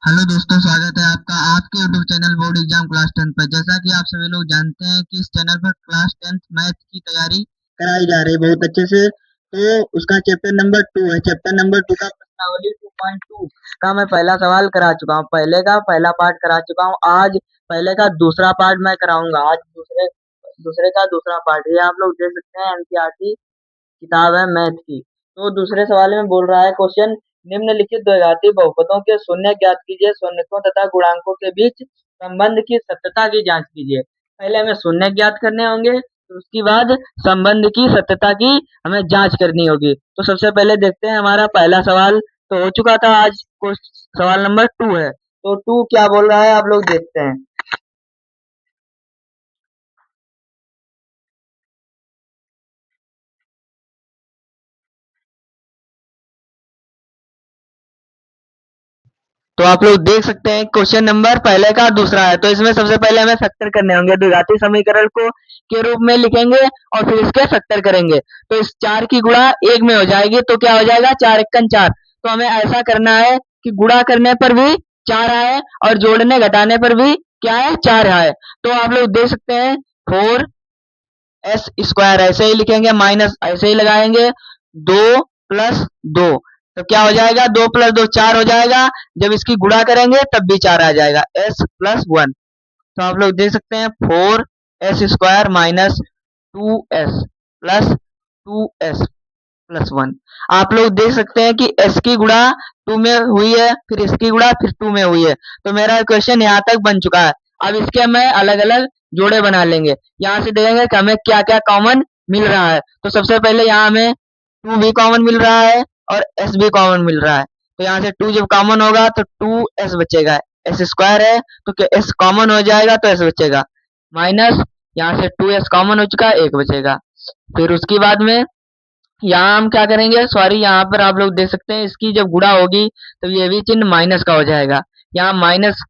Hello दोस्तों, स्वागत है आपका आपके YouTube channel board exam class 10 पर। जैसा कि आप सभी लोग जानते हैं कि इस चैनल पर क्लास 10 मैथ की तैयारी कराई जा रही है बहुत अच्छे से। तो उसका चैप्टर नंबर 2 है। चैप्टर नंबर 2 का प्रश्नावली 2.2 का मैं पहला सवाल करा चुका हूँ। पहले का पहला पार्ट करा चुका हूँ। आज पहले का दूसरा पार्ट मैं कराऊंगा। आज दूसरे दूसरे का दूसरा पार्ट। ये आप लोग देख सकते हैं, एनसीईआरटी किताब है मैथ की। तो दूसरे सवाल में बोल रहा है क्वेश्चन, निम्नलिखित द्विघाती बहुपदों के शून्य ज्ञात कीजिए, शून्यकों तथा गुणांकों के बीच संबंध की सत्यता की जांच कीजिए। पहले हमें शून्य ज्ञात करने होंगे, तो उसके बाद संबंध की सत्यता की हमें जांच करनी होगी। तो सबसे पहले देखते हैं, हमारा पहला सवाल तो हो चुका था। आज सवाल नंबर 2 है। तो 2 क्या बोल रहा है आप लोग देखते हैं। तो आप लोग देख सकते हैं, क्वेश्चन नंबर पहले का दूसरा है। तो इसमें सबसे पहले हमें फैक्टर करने होंगे। द्विघाती समीकरण को के रूप में लिखेंगे और फिर इसके फैक्टर करेंगे। तो इस 4 की गुणा 1 में हो जाएगी, तो क्या हो जाएगा, 4 एकन 4। तो हमें ऐसा करना है कि गुणा करने पर भी 4 आए और जोड़ने घटाने पर भी क्या है, 4 आए। तो आप लोग देख सकते हैं, 4s² ऐसे ही लिखेंगे, माइनस ऐसे ही लगाएंगे, 2 + 2। तो क्या हो जाएगा, 2 + 2 4 हो जाएगा। जब इसकी गुणा करेंगे तब भी 4 आ जाएगा, s+1। तो आप लोग देख सकते हैं, 4s² minus 2s plus 2s+1। आप लोग देख सकते हैं कि s की गुणा 2 में हुई है, फिर इसकी गुणा फिर 2 में हुई है। तो मेरा क्वेश्चन यहाँ तक बन चुका है। अब इसके हमें अलग अलग जोड़े बना लेंगे। यहाँ से देखेंगे कि हमें क्या क्या कॉमन मिल रहा है। तो सबसे पहले यहाँ हमें 2 भी कॉमन मिल रहा है और s भी कॉमन मिल रहा है। तो यहाँ से 2 जब कॉमन होगा तो 2s बचेगा। s² है तो क्या s कॉमन हो जाएगा, तो s बचेगा। माइनस यहाँ से 2s कॉमन हो चुका है, 1 बचेगा। फिर उसके बाद में यहाँ हम क्या करेंगे, सॉरी, यहाँ पर आप लोग देख सकते हैं, इसकी जब गुणा होगी तो ये भी चिन्ह माइनस का हो जाएगा। यहाँ माइनस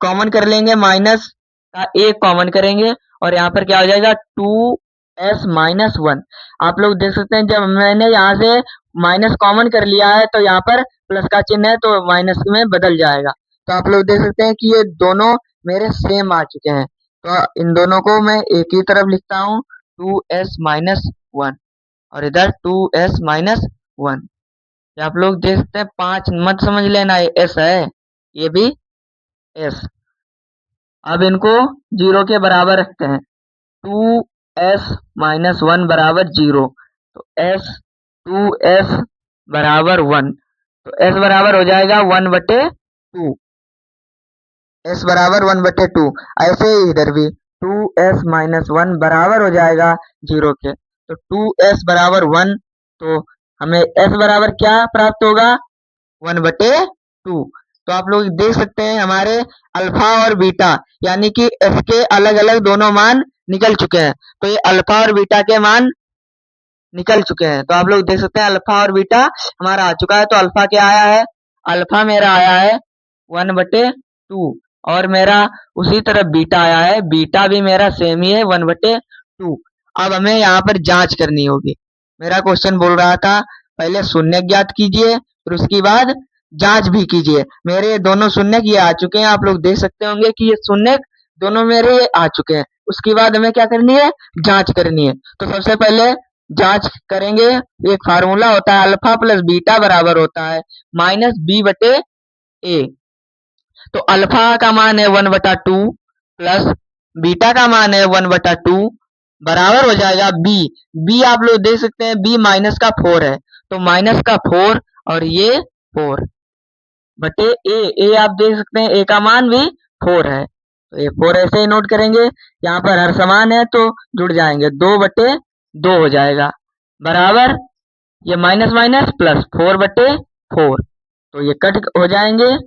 कॉमन कर लेंगे, माइनस का 1 कॉमन करेंगे और यहाँ पर क्या हो जाएगा, 2s-1। आप लोग देख सकते हैं, जब मैंने यहाँ से माइनस कॉमन कर लिया है तो यहाँ पर प्लस का चिन्ह है तो माइनस में बदल जाएगा। तो आप लोग देख सकते हैं कि ये दोनों मेरे सेम आ चुके हैं। तो इन दोनों को मैं एक ही तरफ लिखता हूँ, 2s-1 और इधर 2s-1। ये आप लोग देख सकते हैं, 5 मत समझ लेना, ये s है, ये भी s। अब इनको 0 के बराबर रखते हैं, 2s-1 बराबर 0। तो 2s बराबर 1। तो s बराबर हो जाएगा 1/2। s बराबर 1/2। ऐसे ही इधर भी 2s-1 बराबर हो जाएगा 0 के। तो 2s बराबर 1। तो हमें s बराबर क्या प्राप्त होगा, 1/2। तो आप लोग देख सकते हैं, हमारे अल्फा और बीटा यानी कि f के अलग अलग दोनों मान निकल चुके हैं। तो ये अल्फा और बीटा के मान निकल चुके हैं। तो आप लोग देख सकते हैं, अल्फा और बीटा हमारा आ चुका है। तो अल्फा क्या आया है, अल्फा मेरा आया है 1/2 और मेरा उसी तरह बीटा आया है, बीटा भी मेरा सेम ही है 1/2। अब हमें यहाँ पर जांच करनी होगी। मेरा क्वेश्चन बोल रहा था, पहले शून्य ज्ञात कीजिए, फिर उसके बाद जांच भी कीजिए। मेरे दोनों शून्य ये आ चुके हैं। आप लोग देख सकते होंगे कि ये शून्य दोनों मेरे आ चुके हैं। उसके बाद हमें क्या करनी है, जांच करनी है। तो सबसे पहले जांच करेंगे। एक फार्मूला होता है, अल्फा प्लस बीटा बराबर होता है -b/a। तो अल्फा का मान है 1/2 प्लस बीटा का मान है 1/2 बराबर हो जाएगा b। b आप लोग देख सकते हैं, b माइनस का 4 है। तो माइनस का 4 और ये 4 बटे a आप देख सकते हैं, a का मान भी 4 है। तो ये 4 ऐसे ही नोट करेंगे। यहाँ पर हर समान है तो जुड़ जाएंगे, 2/2 हो जाएगा बराबर ये माइनस माइनस प्लस 4/4। तो ये कट हो जाएंगे,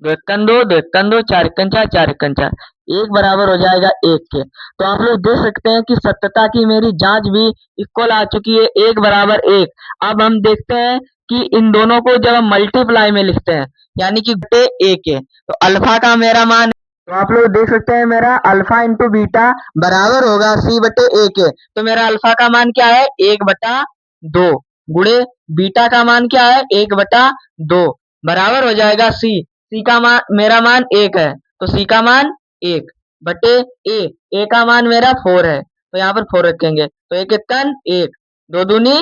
2 एकन 2, 2 एकन 2, 4 एकन 4, 4 एकन 4, 1 बराबर हो जाएगा 1 के। तो आप लोग देख सकते हैं कि सत्यता की मेरी जांच भी इक्वल आ चुकी है, 1 बराबर 1। अब हम देखते हैं कि इन दोनों को जब हम मल्टीप्लाई में लिखते हैं यानी कि बटे 1 है, तो अल्फा का मेरा मान, तो आप लोग देख सकते हैं, मेरा अल्फा इंटू बीटा बराबर होगा c/1 है। तो मेरा अल्फा का मान क्या है, 1/2 गुणे बीटा का मान क्या है, 1/2 बराबर हो जाएगा c। सी का मान मेरा मान 1 है तो सी का मान 1 बटे ए का मान मेरा 4 है तो यहाँ पर 4 रखेंगे तो 1 एकन 1 2 दूनी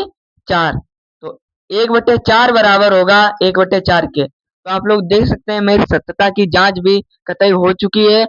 4 तो 1/4 बराबर होगा 1/4 के। तो आप लोग देख सकते हैं मेरी सत्यता की जांच भी कतई हो चुकी है।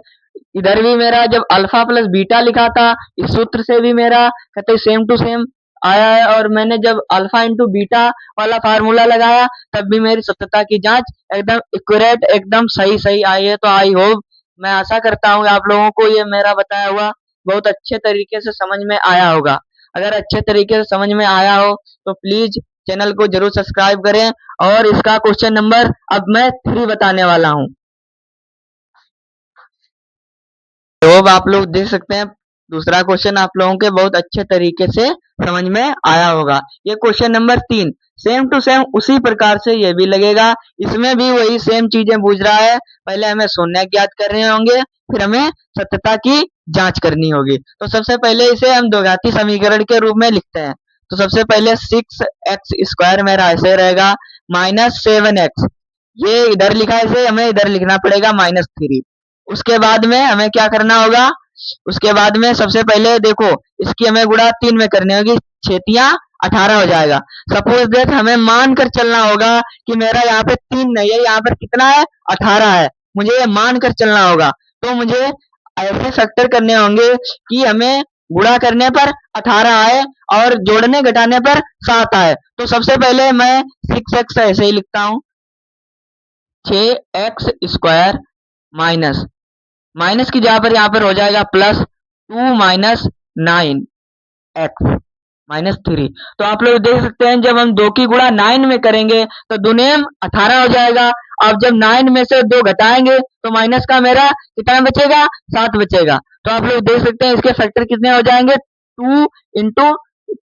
इधर भी मेरा जब अल्फा प्लस बीटा लिखा था इस सूत्र से भी मेरा कतई सेम टू सेम आया है और मैंने जब अल्फा इंटू बीटा वाला फार्मूला लगाया तब भी मेरी सत्यता की जांच एकदम एक्यूरेट एकदम सही सही आई है। तो आई होप मैं आशा करता हूँ आप लोगों को ये मेरा बताया हुआ बहुत अच्छे तरीके से समझ में आया होगा। अगर अच्छे तरीके से समझ में आया हो तो प्लीज चैनल को जरूर सब्सक्राइब करें और इसका क्वेश्चन नंबर अब मैं 3 बताने वाला हूँ। तो अब आप लोग देख सकते हैं दूसरा क्वेश्चन आप लोगों के बहुत अच्छे तरीके से समझ में आया होगा। ये question number 3 same to same उसी प्रकार से ये भी लगेगा। इसमें भी वही सेम चीजें पूछ रहा है। पहले हमें शून्य ज्ञात करने होंगे फिर हमें सत्यता की जांच करनी होगी। तो सबसे पहले इसे हम द्विघाती समीकरण के रूप में लिखते हैं। तो सबसे पहले 6x² मेरा ऐसे रहेगा -7x ये इधर लिखा है इसे हमें इधर लिखना पड़ेगा -3। उसके बाद में हमें क्या करना होगा उसके बाद में सबसे पहले देखो इसकी हमें गुणा 3 में करनी होगी 6×3 = 18 हो जाएगा। सपोज दैट हमें मान कर चलना होगा कि मेरा यहाँ पे 3 नहीं है यहाँ पर कितना है 18 है मुझे ये मान कर चलना होगा। तो मुझे ऐसे फैक्टर करने होंगे कि हमें गुणा करने पर 18 आए और जोड़ने घटाने पर 7 आए। तो सबसे पहले मैं 6x ऐसे ही लिखता हूँ 6x² माइनस माइनस की जगह पर यहाँ पर हो जाएगा +2 - 9x -3। तो आप लोग देख सकते हैं जब हम 2 की गुणा 9 में करेंगे तो दुनेम 18 हो जाएगा। अब जब 9 में से 2 घटाएंगे तो माइनस का मेरा कितना बचेगा 7 बचेगा। तो आप लोग देख सकते हैं इसके फैक्टर कितने हो जाएंगे 2 ×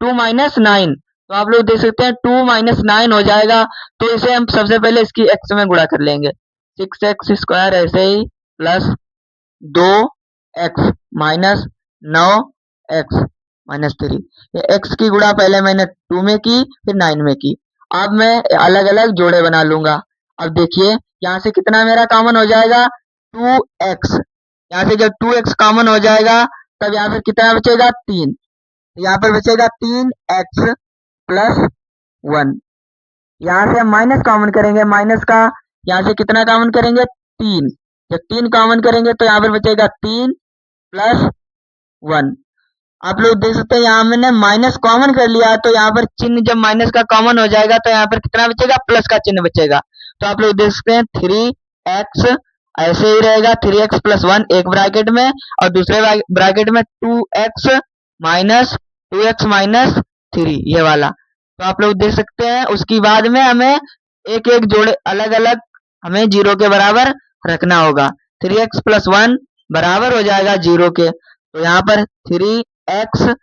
2 - 9। तो आप लोग देख सकते हैं 2 - 9 हो जाएगा। तो इसे हम सबसे पहले इसकी x में गुणा कर लेंगे 6x² ऐसे ही प्लस 2x - 9x -3 ये x की गुणा पहले मैंने 2 में की फिर 9 में की। अब मैं अलग अलग जोड़े बना लूंगा। अब देखिए यहाँ से कितना मेरा कॉमन हो जाएगा 2x यहाँ से जब 2x कॉमन हो जाएगा तब यहाँ पर कितना बचेगा 3 यहाँ पर बचेगा 3x + 1। यहाँ से हम माइनस कॉमन करेंगे माइनस का यहाँ से कितना कॉमन करेंगे 3 जब 3 कॉमन करेंगे तो यहाँ पर बचेगा 3 + 1। आप लोग देख सकते हैं यहाँ मैंने माइनस कॉमन कर लिया तो यहाँ पर चिन्ह जब माइनस का कॉमन हो जाएगा तो यहाँ पर कितना बचेगा प्लस का चिन्ह बचेगा। तो आप लोग देख सकते हैं 3x ऐसे ही रहेगा 3x + 1 एक ब्रैकेट में और दूसरे ब्रैकेट में 2x - 2x - 3 ये वाला। तो आप लोग देख सकते हैं उसके बाद में हमें एक एक जोड़े अलग अलग हमें 0 के बराबर रखना होगा। 3x + 1 बराबर हो जाएगा 0 के। तो यहाँ पर 3x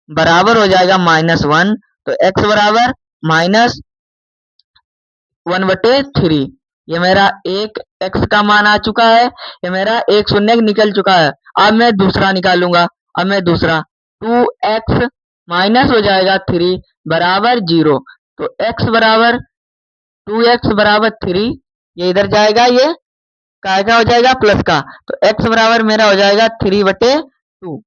बराबर हो जाएगा -1 तो x बराबर -1/3 ये मेरा एक x का मान आ चुका है। ये मेरा एक शून्य निकल चुका है। अब मैं दूसरा निकालूंगा। अब मैं दूसरा 2x माइनस हो जाएगा 3 बराबर 0 तो x बराबर 2x बराबर 3 ये इधर जाएगा ये क्या हो जाएगा प्लस का तो x बराबर मेरा हो जाएगा 3/2 तो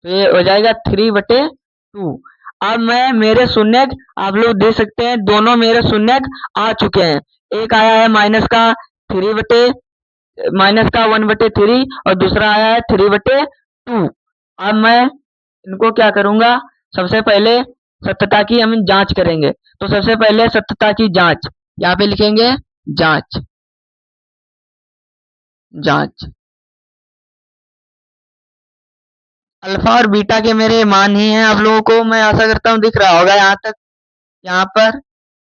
ये हो जाएगा 3/2। अब मैं मेरे शून्य आप लोग देख सकते हैं दोनों मेरे शून्य आ चुके हैं। एक आया है -1/3 और दूसरा आया है 3/2। अब मैं इनको क्या करूंगा सबसे पहले सत्यता की हम जांच करेंगे। तो सबसे पहले सत्यता की जांच यहाँ पे लिखेंगे जांच जांच अल्फा और बीटा के मेरे मान ही हैं आप लोगों को मैं आशा करता हूँ दिख रहा होगा यहाँ तक। यहाँ पर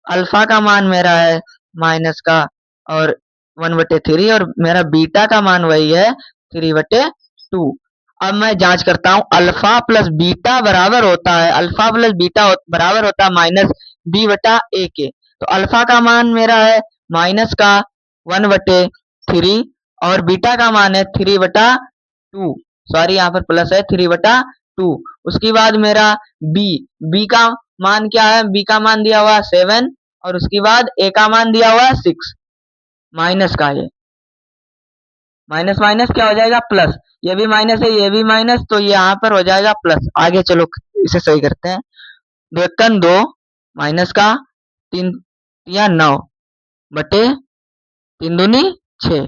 अल्फा का मान मेरा है माइनस का और 1/3 और मेरा बीटा का मान वही है 3/2। अब मैं जांच करता हूँ अल्फा प्लस बीटा बराबर होता है अल्फा प्लस बीटा बराबर होता है -b/a के। तो अल्फा का मान मेरा है माइनस का 1/3 और बीटा का मान है 3/2 सॉरी यहाँ पर प्लस है 3/2। उसके बाद मेरा बी का मान क्या है बी का मान दिया हुआ 7 और उसके बाद ए का मान दिया हुआ 6 माइनस का ये माइनस माइनस क्या हो जाएगा प्लस, ये भी माइनस है ये भी माइनस, तो यहाँ पर हो जाएगा प्लस। आगे चलो इसे सही करते हैं। 2 एकम 2 माइनस का 3 या 9 बटे 3 दूनी 6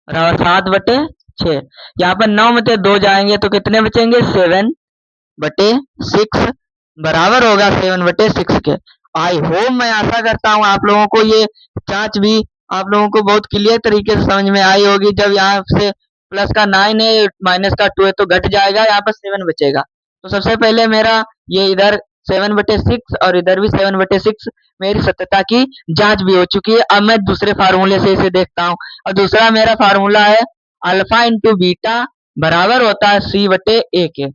बराबर 7 बटे 6। यहाँ पर 9 में से 2 जाएंगे तो कितने बचेंगे 7 बटे 6 बराबर होगा 7 बटे 6 के। आई होप मैं आशा करता हूँ आप लोगों को ये जांच भी आप लोगों को बहुत क्लियर तरीके से समझ में आई होगी। जब यहाँ से प्लस का 9 है माइनस का 2 है तो घट जाएगा, यहाँ पर 7 बचेगा। तो सबसे पहले मेरा ये इधर 7 बटे 6 और इधर भी 7 बटे 6 मेरी सत्यता की जांच भी हो चुकी है। अब मैं दूसरे फार्मूले से इसे देखता हूँ, और दूसरा मेरा फार्मूला है अल्फा इंटू बीटा बराबर होता है सी बटे ए के।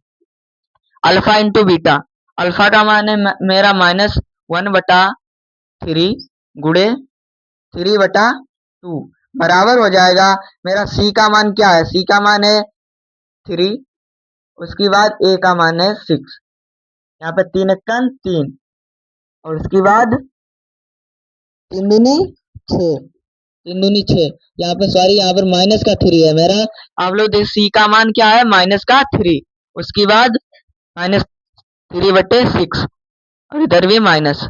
अल्फा इंटू बीटा, अल्फा का मान है मेरा -1/3 गुणे 3/2 बराबर हो जाएगा मेरा सी का मान क्या है, सी का मान है 3, उसके बाद ए का मान है 6, यहाँ पे 3 एकम 3 और उसके बाद 3 दूनी 6, 3 दूनी 6, यहाँ पे सॉरी यहाँ पर माइनस का 3 है मेरा। आप लोग देख सी का मान क्या है माइनस का 3, उसके बाद -3/6 और इधर भी माइनस।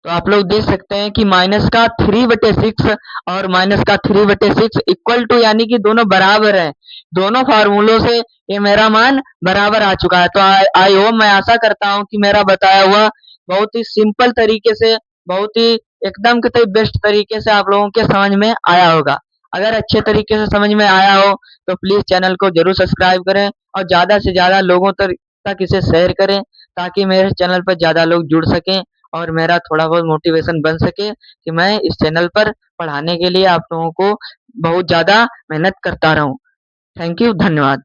तो आप लोग देख सकते हैं कि माइनस का 3/6 और माइनस का 3/6 इक्वल टू यानी कि दोनों बराबर है। दोनों फार्मूलों से ये मेरा मान बराबर आ चुका है। तो आई होप मैं आशा करता हूँ कि मेरा बताया हुआ बहुत ही सिंपल तरीके से, बहुत ही एकदम के बेस्ट तरीके से आप लोगों के समझ में आया होगा। अगर अच्छे तरीके से समझ में आया हो तो प्लीज चैनल को जरूर सब्सक्राइब करें और ज्यादा से ज्यादा लोगों तक इसे शेयर करें, ताकि मेरे चैनल पर ज्यादा लोग जुड़ सकें और मेरा थोड़ा बहुत मोटिवेशन बन सके कि मैं इस चैनल पर पढ़ाने के लिए आप लोगों को बहुत ज़्यादा मेहनत करता रहूं। थैंक यू, धन्यवाद।